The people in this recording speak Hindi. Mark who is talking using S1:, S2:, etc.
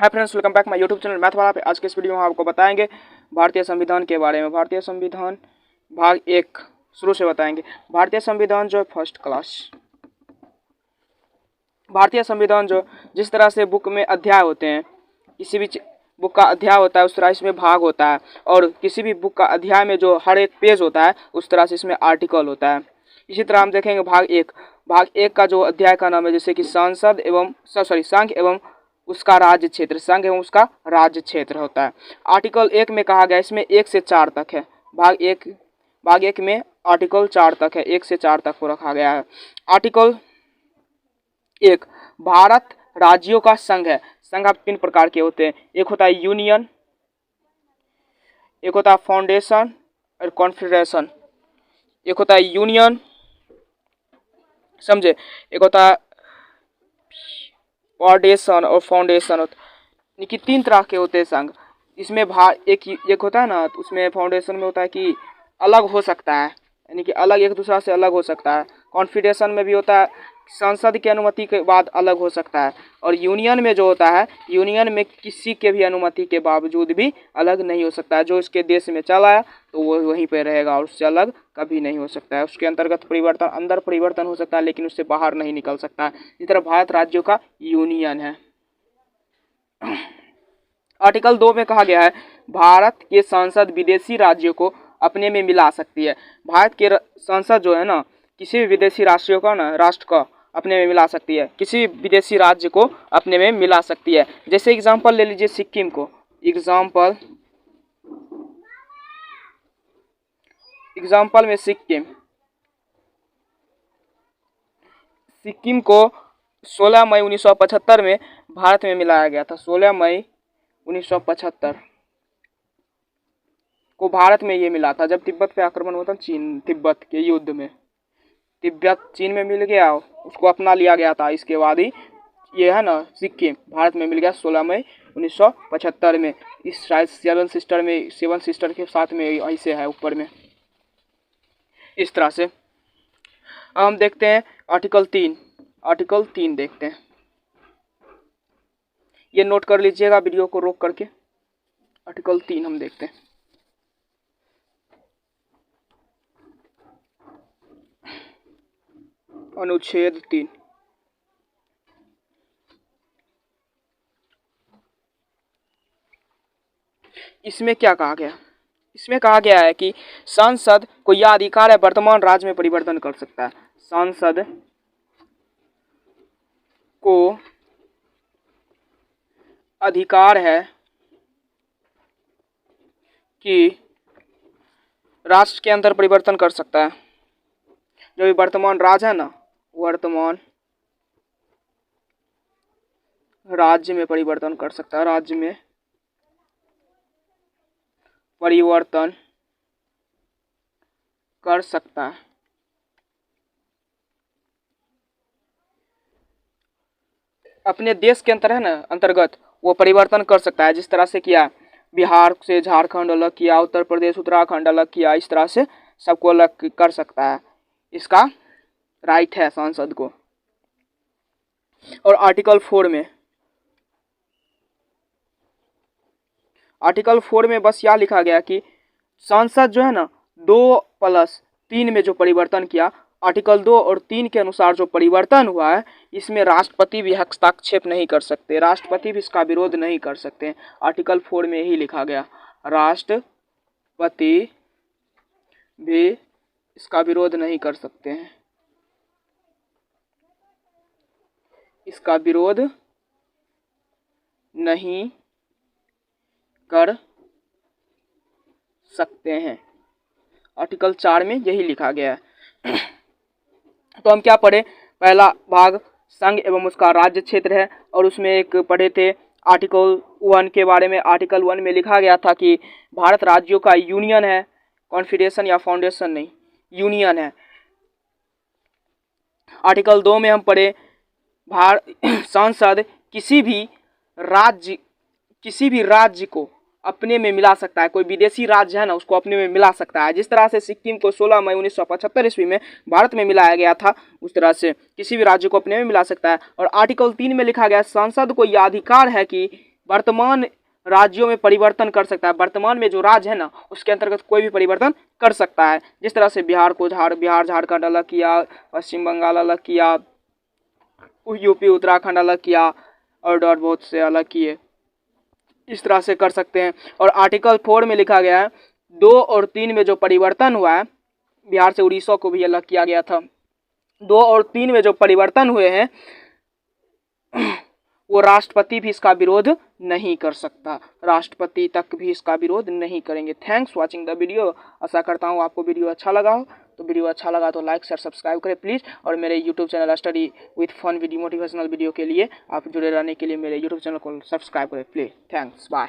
S1: Hi friends, welcome back my YouTube channel math वाला पे। आज के इस वीडियो में आपको बताएंगे भारतीय संविधान के बारे में। भारतीय संविधान भाग 1 शुरू से बताएंगे। भारतीय संविधान जो फर्स्ट क्लास, भारतीय संविधान जो जिस तरह से बुक में अध्याय होते हैं, किसी भी बुक का अध्याय होता है उस तरह इसमें भाग होता है, और किसी भी बुक का अध्याय में जो हर एक पेज होता है उस तरह से इसमें आर्टिकल होता है। इसी तरह हम देखेंगे भाग एक का जो अध्याय का नाम है जैसे कि संसद एवं संघ एवं उसका राज्य क्षेत्र, संघ एवं उसका राज्य क्षेत्र होता है। आर्टिकल 1 में कहा गया, इसमें 1 से 4 तक है। भाग एक में आर्टिकल 4 तक है, 1 से 4 तक को रखा गया है। आर्टिकल 1, भारत राज्यों का संघ है। संघ आप 3 प्रकार के होते हैं, एक होता है यूनियन, एक होता है फाउंडेशन और कॉन्फेडरेशन। एक होता है यूनियन, समझे, एक होता है फाउंडेशन और फाउंडेशन होता है। कि 3 तरह के होते हैं संघ। इसमें एक होता है ना, तो उसमें फाउंडेशन में होता है कि अलग हो सकता है, यानी कि अलग एक दूसरा से अलग हो सकता है। कॉन्फेडरेशन में भी होता है संसद की अनुमति के बाद अलग हो सकता है। और यूनियन में जो होता है, यूनियन में किसी के भी अनुमति के बावजूद भी अलग नहीं हो सकता है। जो इसके देश में चला आया तो वो वहीं पे रहेगा और उससे अलग कभी नहीं हो सकता है। उसके अंतर्गत परिवर्तन, अंदर परिवर्तन हो सकता है लेकिन उससे बाहर नहीं निकल सकता है। इस तरह भारत राज्यों का यूनियन है। आर्टिकल 2 में कहा गया है, भारत के संसद विदेशी राज्यों को अपने में मिला सकती है। भारत के संसद जो है ना, किसी भी विदेशी राष्ट्र को अपने में मिला सकती है, किसी विदेशी राज्य को अपने में मिला सकती है। जैसे एग्जांपल ले लीजिए सिक्किम को। एग्जांपल में सिक्किम को 16 मई 1975 में भारत में मिलाया गया था। 16 मई 1975 को भारत में ये मिला था, जब तिब्बत पे आक्रमण हुआ था तिब्बत के युद्ध में। तिब्बत चीन में मिल गया, उसको अपना लिया गया था। इसके बाद ही ये है ना, सिक्किम भारत में मिल गया 16 मई 1975 में। इस शायद 7 सिस्टर के साथ में ऐसे है ऊपर में, इस तरह से। अब हम देखते हैं आर्टिकल 3 देखते हैं। ये नोट कर लीजिएगा वीडियो को रोक करके। आर्टिकल 3 हम देखते हैं। अनुच्छेद 3, इसमें क्या कहा गया? इसमें कहा गया है कि संसद को यह अधिकार है वर्तमान राज्य में परिवर्तन कर सकता है। संसद को अधिकार है कि राष्ट्र के अंदर परिवर्तन कर सकता है। जो भी वर्तमान राज्य है ना, वर्तमान राज्य में परिवर्तन कर सकता है, राज्य में परिवर्तन कर सकता है। अपने देश के अंतर है ना, अंतर्गत वो परिवर्तन कर सकता है। जिस तरह से किया, बिहार से झारखंड अलग किया, उत्तर प्रदेश उत्तराखंड अलग किया, इस तरह से सबको अलग कर सकता है। इसका राइट है संसद को। और आर्टिकल 4 में बस यह लिखा गया कि संसद जो है ना 2+3 में जो परिवर्तन किया, आर्टिकल 2 और 3 के अनुसार जो परिवर्तन हुआ है, इसमें राष्ट्रपति भी हस्तक्षेप नहीं कर सकते, राष्ट्रपति भी इसका विरोध नहीं कर सकते। आर्टिकल 4 में ही लिखा गया, राष्ट्रपति भी इसका विरोध नहीं कर सकते हैं, इसका विरोध नहीं कर सकते हैं। आर्टिकल 4 में यही लिखा गया है। तो हम क्या पढ़े? पहला भाग संघ एवं उसका राज्य क्षेत्र है, और उसमें एक पढ़े थे आर्टिकल 1 के बारे में। आर्टिकल 1 में लिखा गया था कि भारत राज्यों का यूनियन है, कॉन्फेडरेशन या फाउंडेशन नहीं, यूनियन है। आर्टिकल 2 में हम पढ़े संसद किसी भी राज्य को अपने में मिला सकता है। कोई विदेशी राज्य है ना, उसको अपने में मिला सकता है। जिस तरह से सिक्किम को 16 मई 1975 ईस्वी में भारत में मिलाया गया था, उस तरह से किसी भी राज्य को अपने में मिला सकता है। और आर्टिकल 3 में लिखा गया, संसद को यह अधिकार है कि वर्तमान राज्यों में परिवर्तन कर सकता है। वर्तमान में जो राज्य है ना उसके अंतर्गत कोई भी परिवर्तन कर सकता है। जिस तरह से बिहार को बिहार झारखंड अलग किया, पश्चिम बंगाल अलग किया, यूपी उत्तराखंड अलग किया और बहुत से अलग किए, इस तरह से कर सकते हैं। और आर्टिकल 4 में लिखा गया है 2 और 3 में जो परिवर्तन हुआ है, बिहार से उड़ीसा को भी अलग किया गया था, 2 और 3 में जो परिवर्तन हुए हैं वो राष्ट्रपति भी इसका विरोध नहीं कर सकता, राष्ट्रपति तक भी इसका विरोध नहीं करेंगे। Thanks watching the video. आशा करता हूँ आपको वीडियो अच्छा लगा हो। तो वीडियो अच्छा लगा तो लाइक शेयर सब्सक्राइब करें प्लीज़। और मेरे YouTube channel study with fun video motivational video के लिए आप जुड़े रहने के लिए मेरे यूट्यूब चैनल को सब्सक्राइब करें प्लीज़। Thanks, bye.